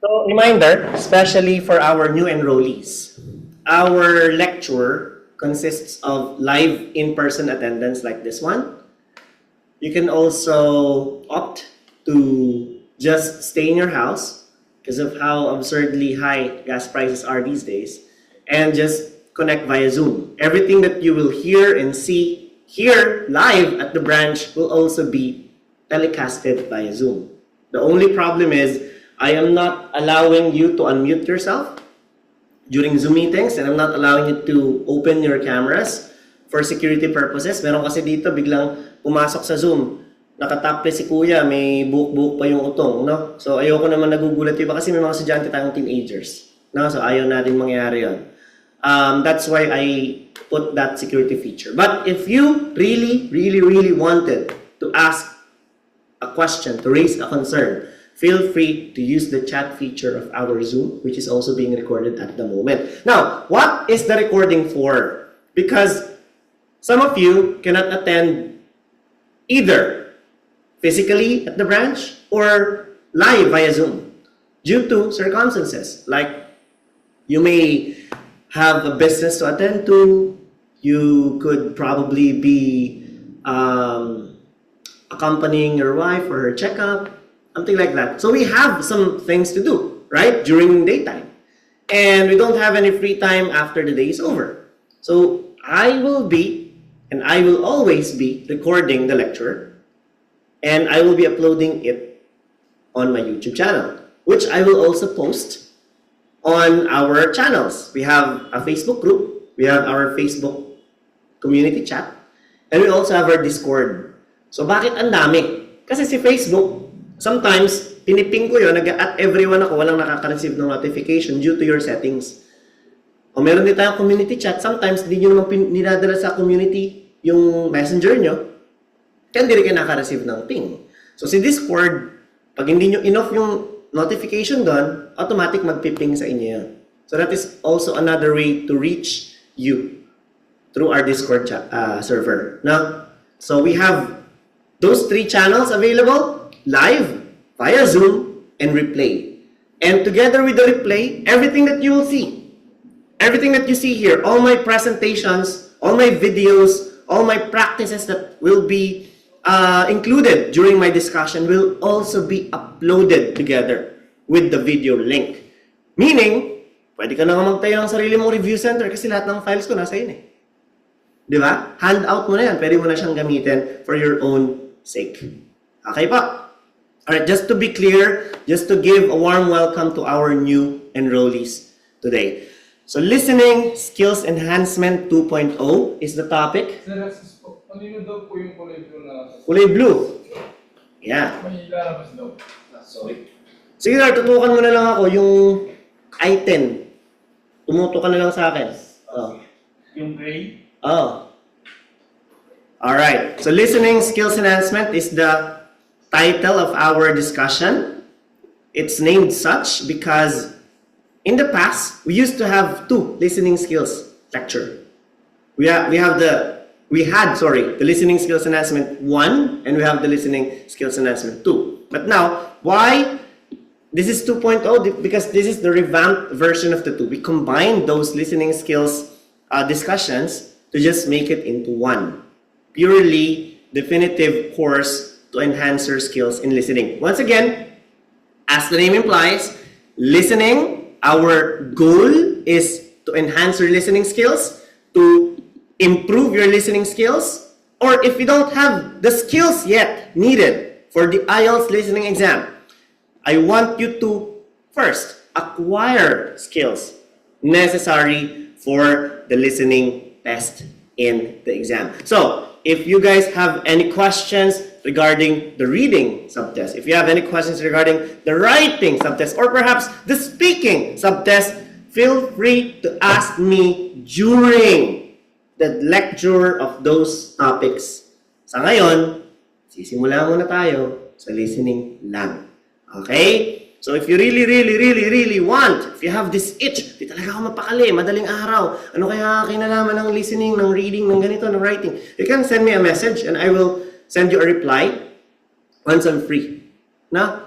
So, reminder, especially for our new enrollees, our lecture consists of live in-person attendance like this one. You can also opt to just stay in your house because of how absurdly high gas prices are these days and just connect via Zoom. Everything that you will hear and see here live at the branch will also be telecasted via Zoom. The only problem is I am not allowing you to unmute yourself during Zoom meetings and I'm not allowing you to open your cameras for security purposes. Meron kasi dito biglang pumasok sa Zoom. Nakataple si kuya, may buhok-buhok pa yung utong, no? So ayoko naman nagugulat iba kasi may mga estudyante tayong teenagers. No? So ayaw natin mangyari yun. That's why I put that security feature. But if you really wanted to ask a question, to raise a concern, feel free to use the chat feature of our Zoom, which is also being recorded at the moment. Now, what is the recording for? Because some of you cannot attend either physically at the branch or live via Zoom due to circumstances. Like you may have a business to attend to, you could probably be accompanying your wife for her checkup, something like that. So we have some things to do, right, during daytime. And we don't have any free time after the day is over. So I will be, and I will always be recording the lecture, and I will be uploading it on my YouTube channel, which I will also post on our channels. We have a Facebook group, we have our Facebook community chat, and we also have our Discord. So bakit ang dami? Kasi si Facebook, sometimes, piniping ko yun, nag-at everyone ako, walang nakaka-receive ng notification due to your settings. O meron din tayong community chat, sometimes hindi nyo naman ninadala sa community yung messenger nyo, kaya hindi rin kayo nakaka-receive ng ping. So si Discord, pag hindi nyo enough yung notification doon, automatic magpiping sa inyo yun. So that is also another way to reach you through our Discord server. Now, so we have those 3 channels available, live, via Zoom, and replay. And together with the replay, everything that you will see, everything that you see here, all my presentations, all my videos, all my practices that will be included during my discussion will also be uploaded together with the video link. Meaning, pwede ka na nga magtayo ng sarili mong review center kasi lahat ng files ko nasa yun eh. Di ba? Handout mo na yan. Pwede mo na siyang gamitin for your own sake. Okay pa? Alright, just to be clear, just to give a warm welcome to our new enrollees today. So, Listening Skills Enhancement 2.0 is the topic. Sir, assist po. Kanino daw po yung kulay blue na... Kulay blue. Yeah. May ilalabas daw. Sorry. Sige na, tutukan mo na lang ako yung I-10. Tumuto ka na lang sa akin. Oh. Yung gray? Oh. Alright. So, Listening Skills Enhancement is the title of our discussion. It's named such because in the past, we used to have 2 listening skills lecture. We had the listening skills enhancement 1 and we have the listening skills enhancement 2. But now, why this is 2.0? Because this is the revamped version of the 2. We combined those listening skills discussions to just make it into one purely definitive course to enhance your skills in listening. Once again, as the name implies, listening, our goal is to enhance your listening skills, to improve your listening skills, or if you don't have the skills yet needed for the IELTS listening exam, I want you to first acquire skills necessary for the listening test in the exam. So, if you guys have any questions regarding the reading subtest, if you have any questions regarding the writing subtest, or perhaps the speaking subtest, feel free to ask me during the lecture of those topics. Sa ngayon, sisimula muna tayo sa listening lang. Okay? So if you really want, if you have this itch, di talaga ako mapakali, madaling araw, ano kaya kinalaman ng listening, ng reading, ng ganito, ng writing, you can send me a message and I will send you a reply once I'm free. Na?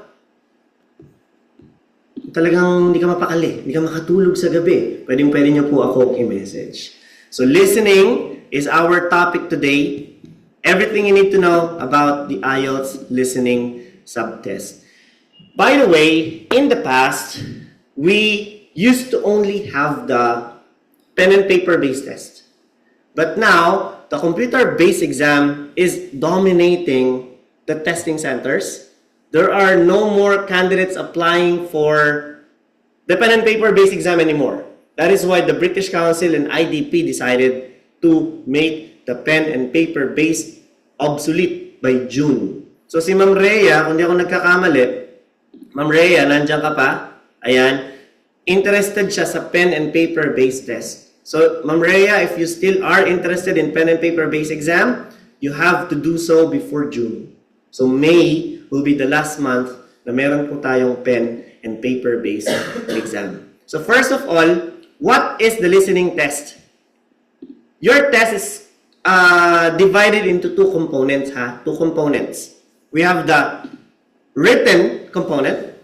talagang hindi ka mapakali, hindi ka makatulog sa gabi, pwede niyo po ako i-message. So listening is our topic today. Everything you need to know about the IELTS listening subtest. By the way, in the past, we used to only have the pen and paper based test. But now, the computer-based exam is dominating the testing centers. There are no more candidates applying for the pen and paper-based exam anymore. That is why the British Council and IDP decided to make the pen and paper-based obsolete by June. So si Ma'am Rhea, kung di ako nagkakamali, Ma'am Rhea, nandiyan ka pa? Ayan. Interested siya sa pen and paper-based test. So, Ma'am Rhea, if you still are interested in pen and paper-based exam, you have to do so before June. So, May will be the last month na meron po tayong pen and paper-based exam. So, first of all, what is the listening test? Your test is divided into two components, ha? Two components. We have the written component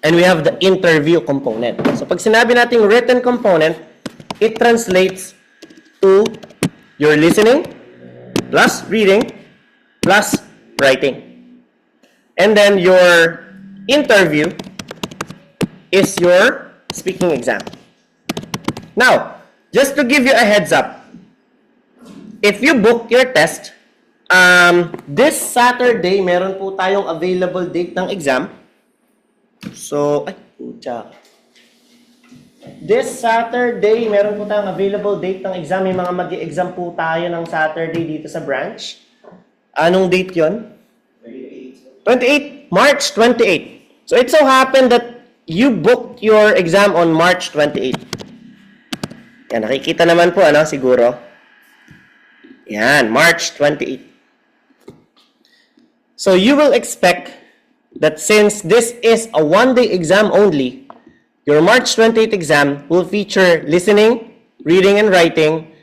and we have the interview component. So, pag sinabi nating written component, it translates to your listening plus reading plus writing. And then your interview is your speaking exam. Now, just to give you a heads up, if you book your test, this Saturday, meron po tayong available date ng exam. So, this Saturday, meron po tayong available date ng exam. May mga mag-exam po tayo ng Saturday dito sa branch. Anong date yon? 28. March 28. So it so happened that you booked your exam on March 28. Yan, nakikita naman po, ano, siguro. Yan, March 28. So you will expect that since this is a one-day exam only, your March 28 exam will feature listening, reading, and writing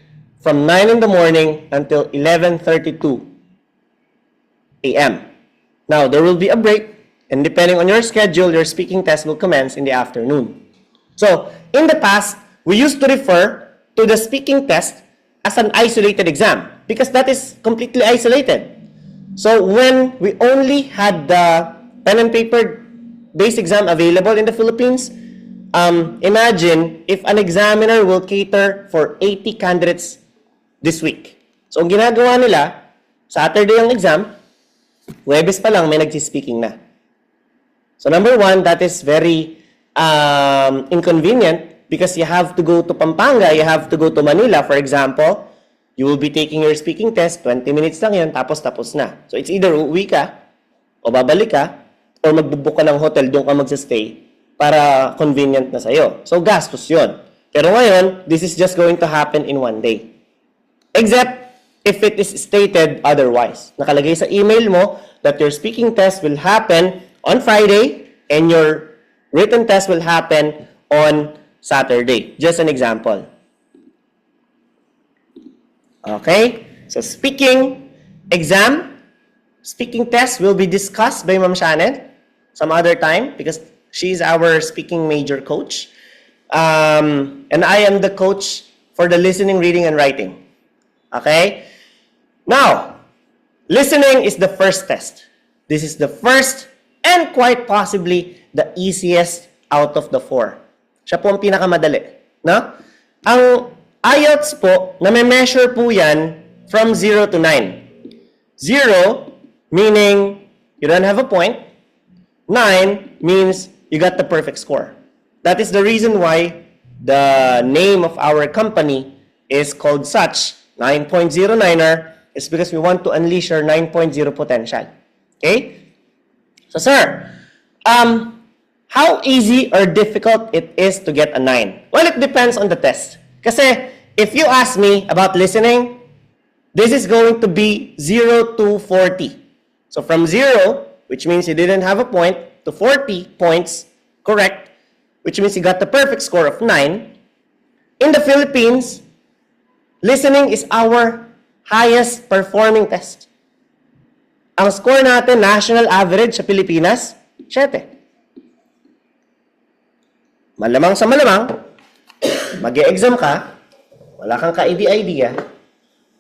from 9 in the morning until 11:32 a.m. Now, there will be a break, and depending on your schedule, your speaking test will commence in the afternoon. So, in the past, we used to refer to the speaking test as an isolated exam because that is completely isolated. So, when we only had the pen and paper based exam available in the Philippines, imagine if an examiner will cater for 80 candidates this week. So, ang ginagawa nila, Saturday ang exam, Huwebes pa lang may nagsispeaking na. So, number one, that is very inconvenient because you have to go to Pampanga, you have to go to Manila, for example. You will be taking your speaking test, 20 minutes lang yun, tapos na. So, it's either uuwi ka, o babalik ka, or magbubook ka ng hotel, doon ka magsistay, para convenient na sa'yo. So, gastos yun. Pero ngayon, this is just going to happen in one day. Except if it is stated otherwise. Nakalagay sa email mo that your speaking test will happen on Friday and your written test will happen on Saturday. Just an example. Okay? So, speaking exam, speaking test will be discussed by Ma'am Shannon some other time because she's our speaking major coach. And I am the coach for the listening, reading, and writing. Okay? Now, listening is the first test. This is the first and quite possibly the easiest out of the four. Siya po ang pinakamadali. No? Ang IELTS po, na-measure po yan from 0 to 9. 0 meaning you don't have a point. 9 means you got the perfect score. That is the reason why the name of our company is called such, 9.09er, is because we want to unleash your 9.0 potential. Okay? So, sir, how easy or difficult it is to get a 9? Well, it depends on the test. Kasi, if you ask me about listening, this is going to be 0 to 40. So, from 0, which means you didn't have a point, to 40 points, correct, which means you got the perfect score of 9. In the Philippines, listening is our highest performing test. Ang score natin, national average sa Pilipinas, 7. malamang sa malamang, mag-e-exam ka, wala kang ka-idea,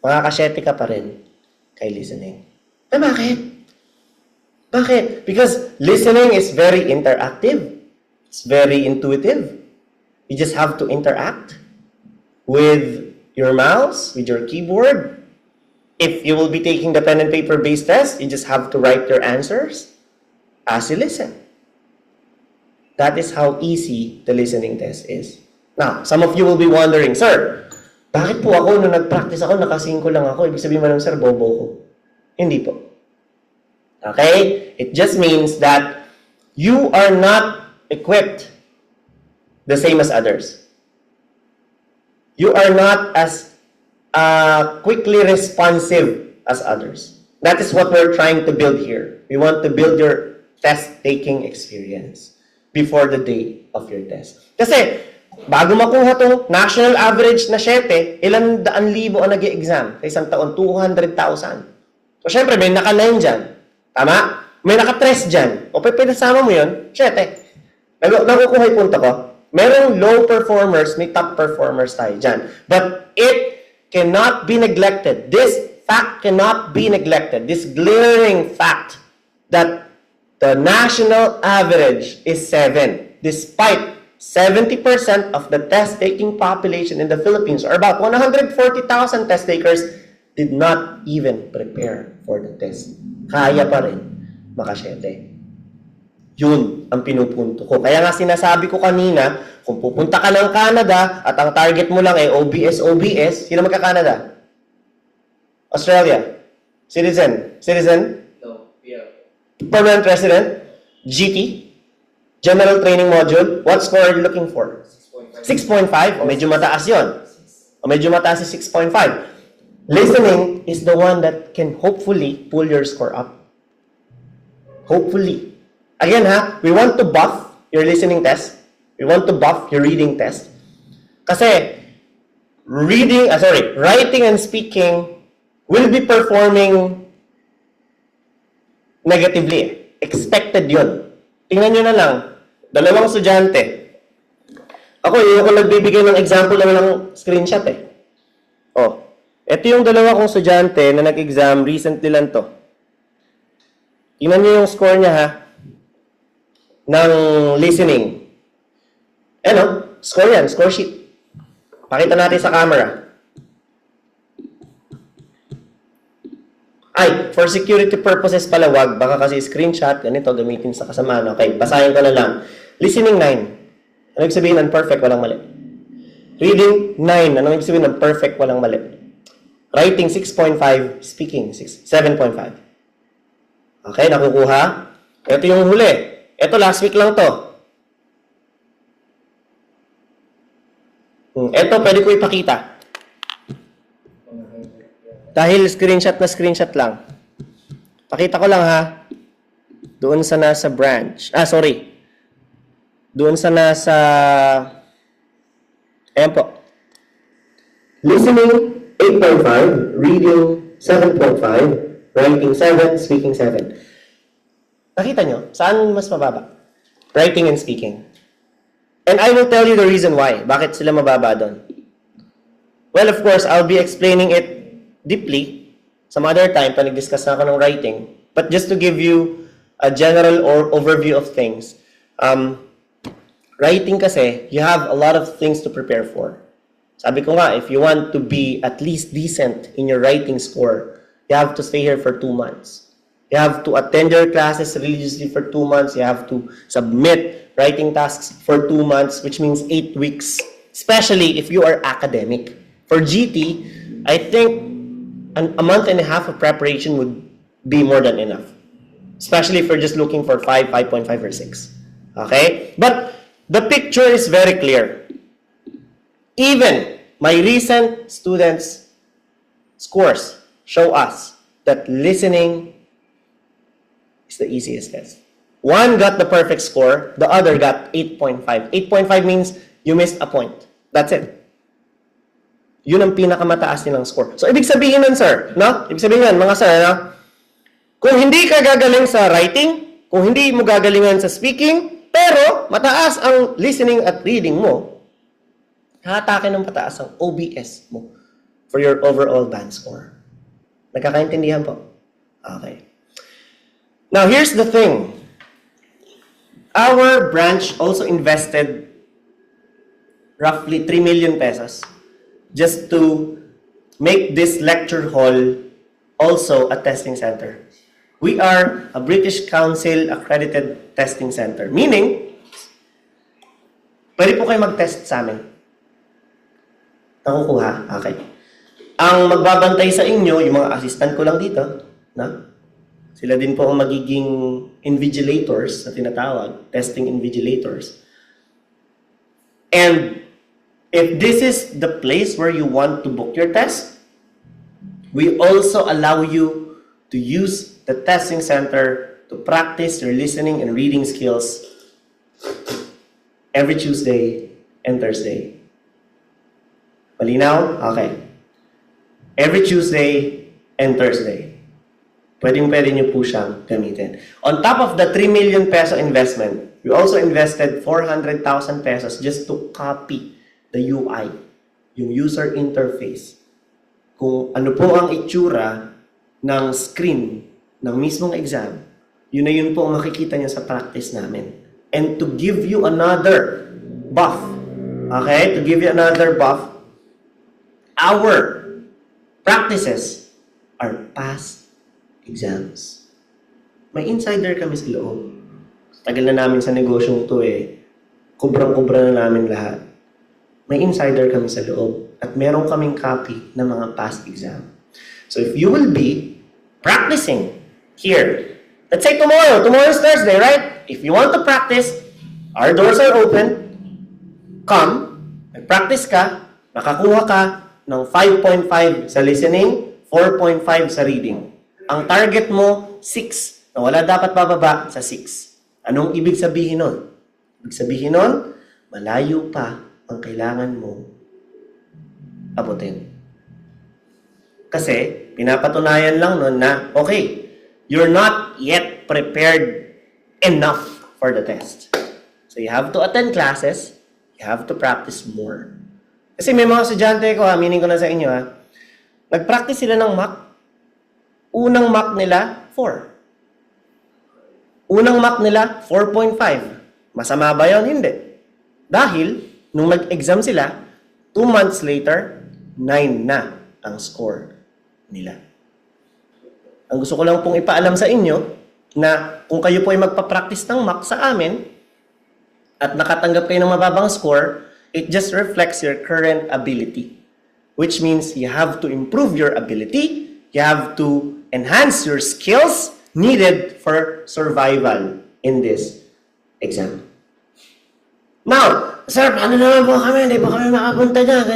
makakasyete ka pa rin kay listening. Eh bakit? Bakit? Because listening is very interactive. It's very intuitive. You just have to interact with your mouse, with your keyboard. If you will be taking the pen and paper based test, you just have to write your answers as you listen. That is how easy the listening test is. Now, some of you will be wondering, Sir, bakit po ako nung nag-practice ako, naka-5 lang ako? Ibig sabihin mo lang, Sir, bobo ko. Hindi po. Okay? It just means that you are not equipped the same as others. You are not as quickly responsive as others. That is what we're trying to build here. We want to build your test-taking experience before the day of your test. Kasi, bago makuha itong national average na 7, ilan daan libo ang nag-i-exam sa isang taon? 200,000. So, syempre, may naka-9 dyan. Tama? May naka-3 dyan. O, pinasama mo yun, 7. Nakukuha yung punto ko. Merong low performers, may top performers tayo dyan. But it cannot be neglected. This fact cannot be neglected. This glaring fact that the national average is 7, despite 70% of the test-taking population in the Philippines, or about 140,000 test takers, did not even prepare for the test. Kaya pa rin makasyete. Yun ang pinupunto ko. Kaya nga sinasabi ko kanina, kung pupunta ka ng Canada at ang target mo lang ay OBS, sino magka-Canada? Australia? Citizen? No, yeah. Permanent resident? GT? General Training Module? What score are you looking for? 6.5. 6.5? O medyo mataas yun. O medyo mataas si 6.5. Listening is the one that can hopefully pull your score up. Hopefully. Again we want to buff your listening test. We want to buff your reading test. Kasi, writing and speaking will be performing negatively. Expected yun. Tingnan nyo na lang. 2 estudyante. Ako, yung ako nagbibigay ng example lang ng screenshot ito yung 2 kong estudyante na nag-exam recently lang to. Tingnan nyo yung score niya ng listening. Score yan, score sheet. Pakita natin sa camera. Ay, for security purposes pala, wag. Baka kasi screenshot, ganito, gamitin sa kasamaan. Okay, basahin ko na lang. Listening 9. Ano ibig sabihin ng perfect, walang mali? Reading 9. Ano ibig sabihin ng perfect, walang mali? Writing 6.5, speaking 7.5. Okay, nakukuha? Ito yung huli. Ito, last week lang to. Ito, pwede ko ipakita. Dahil screenshot lang. Pakita ko lang doon sa nasa branch. Doon sa nasa... Ayan po. Listening, 8.5. Reading, 7.5. Writing, 7. Speaking, 7. Nakita nyo? Saan mas mababa? Writing and speaking. And I will tell you the reason why. Bakit sila mababa doon? Well, of course, I'll be explaining it deeply some other time pa nag-discuss na ako ng writing. But just to give you a general or overview of things, writing kasi, you have a lot of things to prepare for. Sabi ko nga, if you want to be at least decent in your writing score, you have to stay here for 2 months. You have to attend your classes religiously for 2 months. You have to submit writing tasks for 2 months, which means 8 weeks, especially if you are academic. For GT, I think a month and a half of preparation would be more than enough, especially if you're just looking for 5, 5.5, or 6. Okay? But the picture is very clear. Even my recent students' scores show us that listening is the easiest test. One got the perfect score, the other got 8.5. 8.5 means you missed a point. That's it. Yun ang pinakamataas nilang score. So, ibig sabihin nun, sir, no? Ibig sabihin nun, mga sir, no? Kung hindi ka gagaling sa writing, kung hindi mo gagalingan sa speaking, Pero, mataas ang listening at reading mo, hahatake ng pataas ang OBS mo for your overall band score. Nagkakaintindihan po? Okay. Now, here's the thing. Our branch also invested roughly 3 million pesos just to make this lecture hall also a testing center. We are a British Council accredited testing center. Meaning, pwede po kayo mag-test sa amin. Nakukuha? Okay. Ang magbabantay sa inyo, yung mga assistant ko lang dito, na? Sila din po ang magiging invigilators na tinatawag, testing invigilators. And if this is the place where you want to book your test, we also allow you to use the testing center to practice your listening and reading skills every Tuesday and Thursday. Malinaw? Okay. Every Tuesday and Thursday. Pwede nyo po siyang gamitin. On top of the 3 million peso investment, we also invested 400,000 pesos just to copy the UI, yung user interface. Kung ano po ang itsura ng screen ng mismong exam, yun na yun po ang makikita nyo sa practice namin. And to give you another buff, okay? To give you another buff, our practices are past exams. May insider kami sa loob. Tagal na namin sa negosyong to kubrang-kubra na namin lahat. May insider kami sa loob at meron kaming copy ng mga past exam. So if you will be practicing here, let's say tomorrow is Thursday, right? If you want to practice, our doors are open. Come, mag-practice ka, makakuha ka ng 5.5 sa listening, 4.5 sa reading. Ang target mo, 6. Na wala dapat bababa sa 6. Anong ibig sabihin nun? Ibig sabihin nun, malayo pa ang kailangan mo abutin. Kasi, pinapatunayan lang nun na, okay, you're not yet prepared enough for the test. So you have to attend classes, you have to practice more. Kasi may mga estudyante ko, aminin ko na sa inyo, nag-practice sila ng mock. Unang mock nila, 4. Unang mock nila, 4.5. Masama ba yun? Hindi. Dahil, nung mag-exam sila, 2 months later, 9 na ang score nila. Ang gusto ko lang pong ipaalam sa inyo, na kung kayo po ay magpa-practice ng mock sa amin, at nakatanggap kayo ng mababang score, it just reflects your current ability. Which means you have to improve your ability, you have to enhance your skills needed for survival in this exam. Now, sir, paano naman po kami? Hindi po kami makapunta dyan.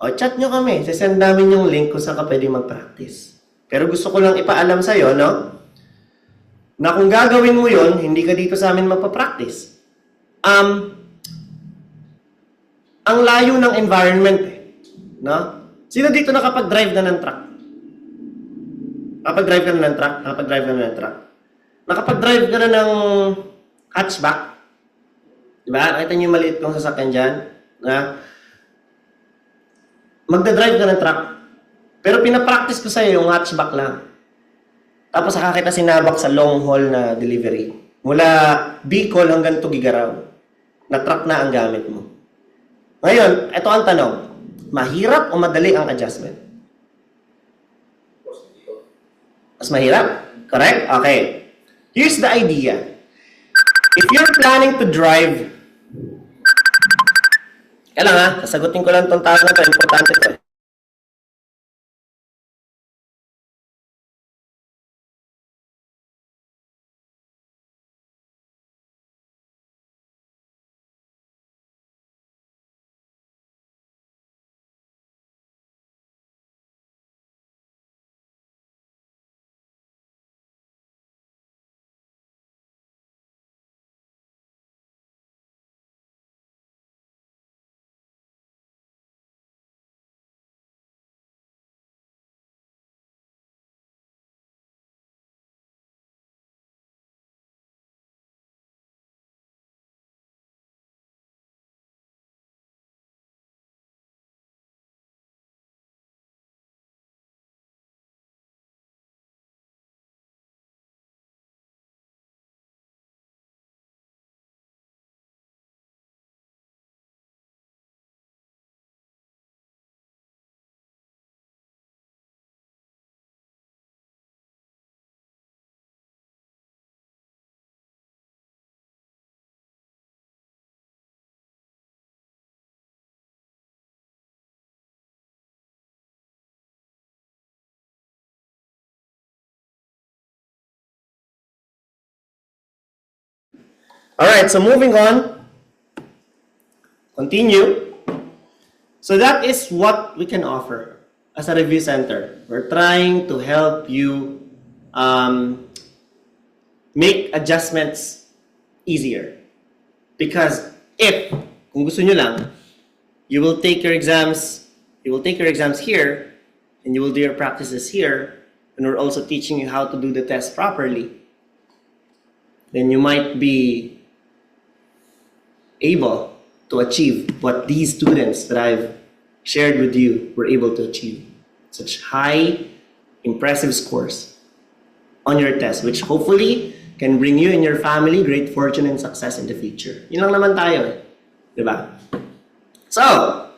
O, chat nyo kami. Sasend namin yung link kung saan ka pwede mag-practice. Pero gusto ko lang ipaalam sa'yo, no? Na kung gagawin mo yon, hindi ka dito sa amin magpa-practice. Ang layo ng environment, no? Sino dito nakapag-drive na ng truck? Nakapag-drive ka na ng truck? Nakapag-drive ka na ng truck? Nakapag-drive ka na ng hatchback? Diba? Nakita niyo yung maliit kong sasakyan dyan? Na magda-drive ka ng truck. Pero pinapractice ko sa'yo yung hatchback lang. Tapos saka kita sinabak sa long haul na delivery. Mula Bicol hanggang Tugigaraw. Na truck na ang gamit mo. Ngayon, ito ang tanong. Mahirap o madali ang adjustment? Mas mahirap? Correct? Okay. Here's the idea. If you're planning to drive, kailangan sasagutin ko lang itong tawag na ito. Importante ito. Alright, so moving on. Continue. So that is what we can offer as a review center. We're trying to help you make adjustments easier. Because if, kung gusto nyo lang, you will take your exams here, and you will do your practices here, and we're also teaching you how to do the test properly, then you might be able to achieve what these students that I've shared with you were able to achieve. Such high, impressive scores on your test, which hopefully can bring you and your family great fortune and success in the future. Yun lang naman tayo eh. Diba? So,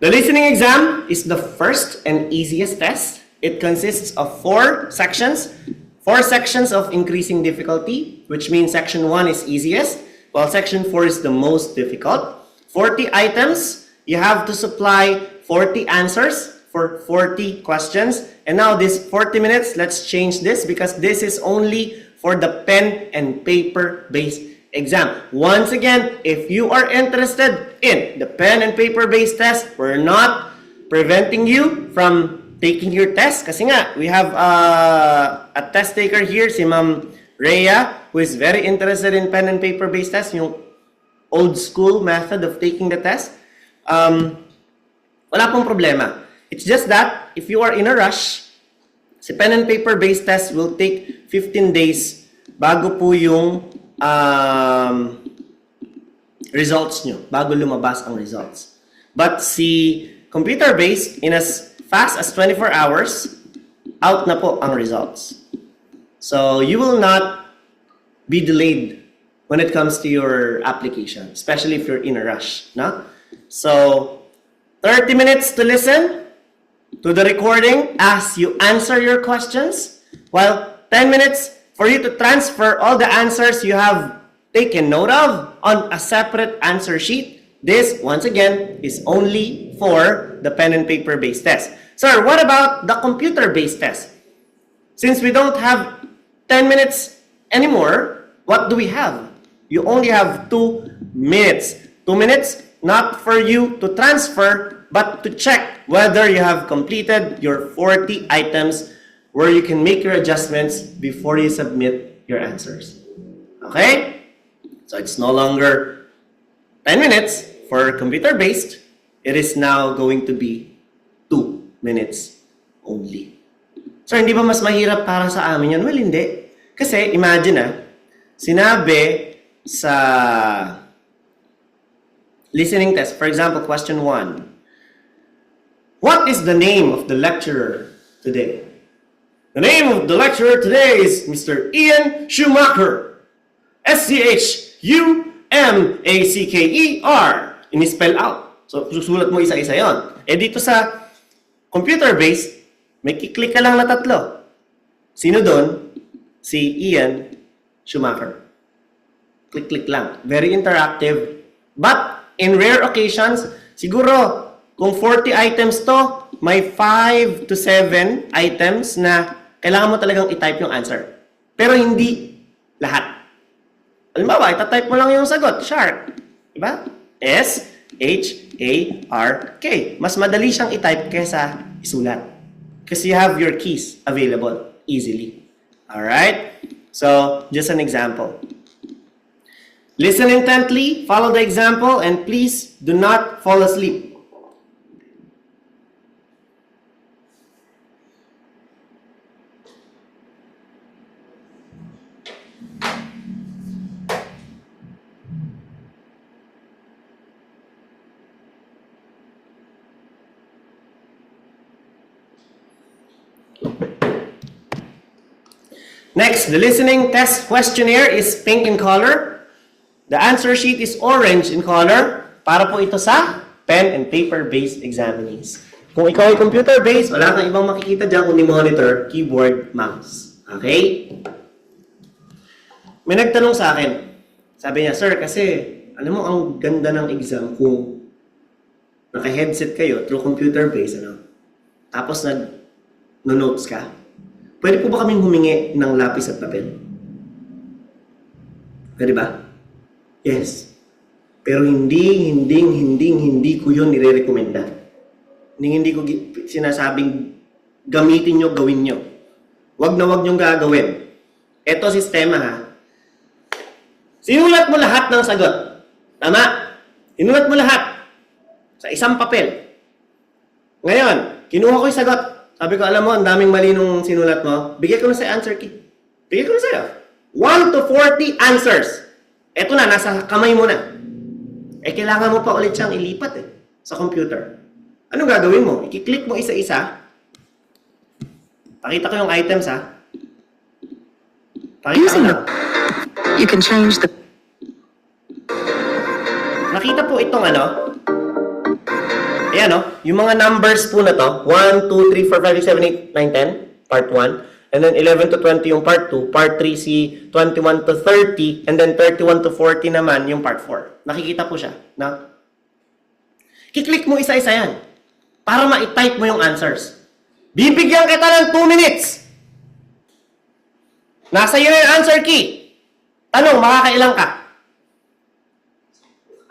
the listening exam is the first and easiest test. It consists of 4 sections. 4 sections of increasing difficulty, which means section 1 is easiest, while section 4 is the most difficult. 40 items, you have to supply 40 answers for 40 questions. And now this 40 minutes, let's change this because this is only for the pen and paper based exam. Once again, if you are interested in the pen and paper based test, we're not preventing you from taking your test. Kasi nga, we have a test taker here, si Ma'am Rhea, who is very interested in pen and paper based test, yung old school method of taking the test. Wala pong problema. It's just that, if you are in a rush, si pen and paper based test will take 15 days bago po yung results nyo, bago lumabas ang results. But si computer based, in as fast as 24 hours, out na po ang results. So you will not be delayed when it comes to your application, especially if you're in a rush. No? So 30 minutes to listen to the recording as you answer your questions, while 10 minutes for you to transfer all the answers you have taken note of on a separate answer sheet. This, once again, is only for the pen and paper based test. Sir, what about the computer based test? Since we don't have 10 minutes anymore, what do we have? You only have 2 minutes. 2 minutes, not for you to transfer, but to check whether you have completed your 40 items where you can make your adjustments before you submit your answers. Okay? So it's no longer 10 minutes for computer-based. It is now going to be 2 minutes only. So hindi ba mas mahirap para sa amin yan? Well, hindi. Kasi imagine sinabi sa listening test, for example, question 1. What is the name of the lecturer today? The name of the lecturer today is Mr. Ian Schumacher. S-C-H-U-M-A-C-K-E-R. Ini-spell out. So, susulat mo isa-isa yon. Dito sa computer-based, may kiklik ka lang na 3. Sino doon? Si Ian Schumacher. Click-click lang. Very interactive. But, in rare occasions, siguro, kung 40 items to, may 5 to 7 items na kailangan mo talagang i-type yung answer. Pero hindi lahat. Halimbawa, itatype mo lang yung sagot, shark. Diba? S-H-A-R-K. Mas madali siyang i-type kesa isulat. Kasi you have your keys available easily. Alright? So, just an example. Listen intently, follow the example, and please do not fall asleep. Next, the listening test questionnaire is pink in color. The answer sheet is orange in color. Para po ito sa pen and paper-based examinees. Kung ikaw ay computer-based, wala kang ibang makikita dyan kundi monitor, keyboard, mouse. Okay? May nagtanong sa akin. Sabi niya, sir, kasi alam mo, ang ganda ng exam kung naka-headset kayo through computer-based, tapos nag-notes ka. Pwede po ba kaming humingi ng lapis at papel? Pwede ba? Yes. Pero hindi ko yun nire-recommenda. Hindi ko sinasabing gamitin nyo, gawin nyo. Wag nyong gagawin. Ito sistema ha. Sinulat mo lahat ng sagot. Tama? Sinulat mo lahat. Sa isang papel. Ngayon, kinuha ko yung sagot. Sabi ko, alam mo, ang daming mali nung sinulat mo. Bigay ko na sa answer key. Bigay ko na sa'yo. 1 to 40 answers. Eto na, nasa kamay mo na. Kailangan mo pa ulit siyang ilipat sa computer. Anong gagawin mo? I-click mo isa-isa. Pakita ko yung items ha. Pakita ko Using na. you can change the Nakita po itong ano. Ayan yung mga numbers po na to. 1, 2, 3, 4, 5, 6, 7, 8, 9, 10. Part 1. And then 11 to 20 yung part 2. Part 3 si 21 to 30. And then 31 to 40 naman yung part 4. Nakikita po siya. Na? Kiklik mo isa-isa yan. Para ma-type mo yung answers. Bibigyan kita ng 2 minutes. Nasa iyo na yung answer key. Tanong, makakailang ka?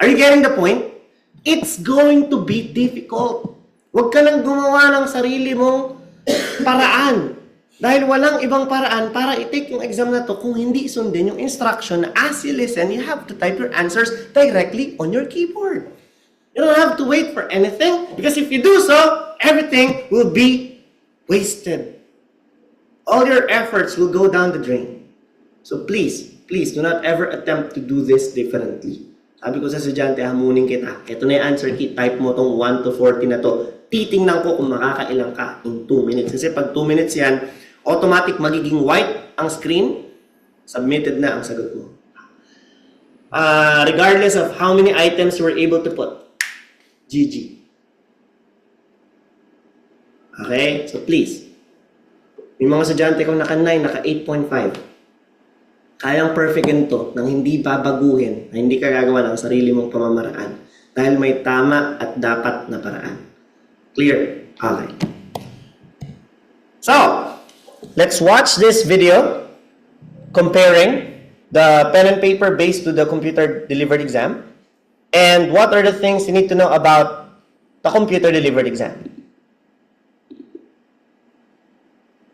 Are you getting the point? It's going to be difficult. Huwag ka nang gumawa ng sarili mong paraan. Dahil walang ibang paraan para i-take yung exam na to kung hindi sundin yung instruction na as you listen, you have to type your answers directly on your keyboard. You don't have to wait for anything because if you do so, everything will be wasted. All your efforts will go down the drain. So please do not ever attempt to do this differently. Sabi ko sa estudyante, hamunin kita. Ito na yung answer key. Type mo tong 1 to 40 na to. Titingnan ko kung makakailang ka in 2 minutes. Kasi pag 2 minutes yan, automatic magiging white ang screen. Submitted na ang sagot mo. Regardless of how many items you were able to put. GG. Okay? So please. May mga estudyante kong naka 9, naka 8.5. Kayang perfectin to nang hindi babaguhin, na hindi ka gagawa ng sarili mong pamamaraan dahil may tama at dapat na paraan. Clear? Okay. So, let's watch this video comparing the pen and paper based to the computer delivered exam and what are the things you need to know about the computer delivered exam.